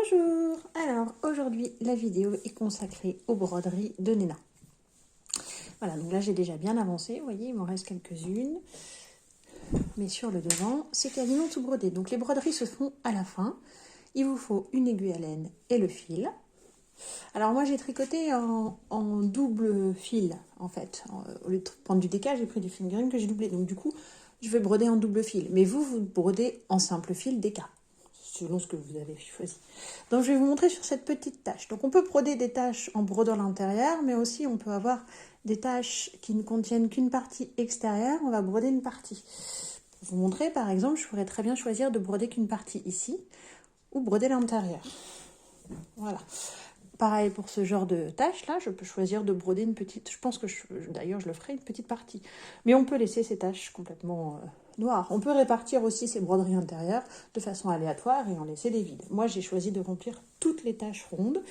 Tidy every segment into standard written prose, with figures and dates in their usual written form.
Bonjour! Alors aujourd'hui la vidéo est consacrée aux broderies de Nena. Voilà, donc là j'ai déjà bien avancé, vous voyez il m'en reste quelques-unes. Mais sur le devant, c'est quasiment tout brodé. Donc les broderies se font à la fin. Il vous faut une aiguille à laine et le fil. Alors moi j'ai tricoté en double fil en fait. Au lieu de prendre du décalage, j'ai pris du fingering que j'ai doublé. Donc du coup je vais broder en double fil. Mais vous brodez en simple fil déca, selon ce que vous avez choisi. Donc je vais vous montrer sur cette petite tache. Donc on peut broder des taches en brodant l'intérieur, mais aussi on peut avoir des taches qui ne contiennent qu'une partie extérieure. On va broder une partie. Pour vous montrer, par exemple, je pourrais très bien choisir de broder qu'une partie ici, ou broder l'intérieur. Voilà. Pareil pour ce genre de tâches là, je peux choisir de broder une petite, je pense que d'ailleurs je le ferai une petite partie. Mais on peut laisser ces tâches complètement noires. On peut répartir aussi ces broderies intérieures de façon aléatoire et en laisser des vides. Moi j'ai choisi de remplir toutes les tâches rondes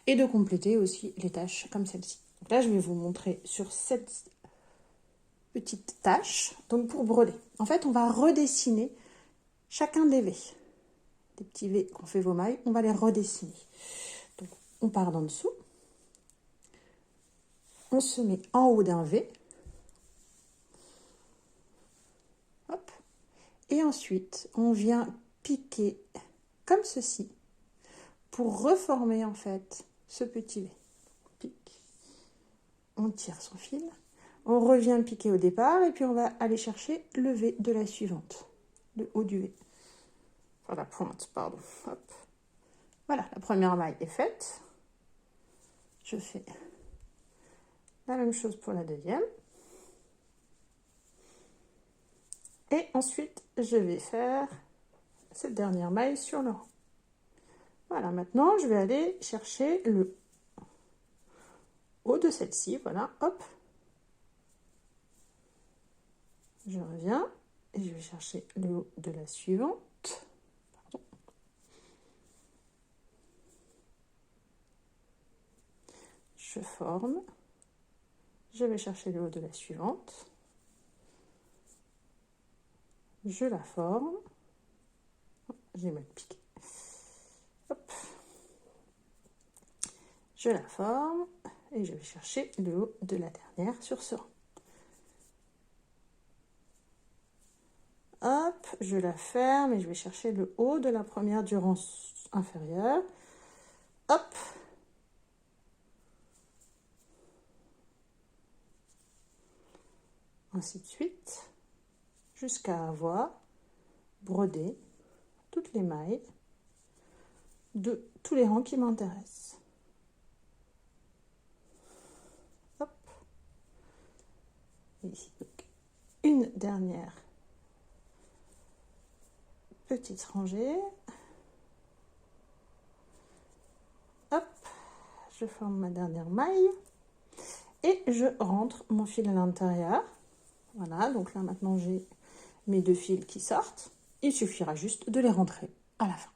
et de compléter aussi les tâches comme celle-ci. Donc là je vais vous montrer sur cette petite tâche, donc pour broder. En fait on va redessiner chacun des V. Des petits V qu'on fait vos mailles, on va les redessiner. On part d'en dessous, on se met en haut d'un V, hop, et ensuite on vient piquer comme ceci pour reformer en fait ce petit V. On pique, on tire son fil, on revient piquer au départ et puis on va aller chercher le V de la suivante, le haut du V, enfin la pointe, pardon, hop. Voilà, la première maille est faite. Je fais la même chose pour la deuxième. Et ensuite, je vais faire cette dernière maille sur le rang. Voilà, maintenant, je vais aller chercher le haut de celle-ci. Voilà, hop. Je reviens et je vais chercher le haut de la suivante. Pardon. Je forme. Je vais chercher le haut de la suivante. Je la forme. J'ai mal piqué. Hop. Je la forme et je vais chercher le haut de la dernière sur ce rang. Hop, je la ferme et je vais chercher le haut de la première du rang inférieur. Hop. Ainsi de suite, jusqu'à avoir brodé toutes les mailles de tous les rangs qui m'intéressent. Hop. Et ici, donc, une dernière petite rangée. Hop, je forme ma dernière maille et je rentre mon fil à l'intérieur. Voilà, donc là maintenant j'ai mes deux fils qui sortent. Il suffira juste de les rentrer à la fin.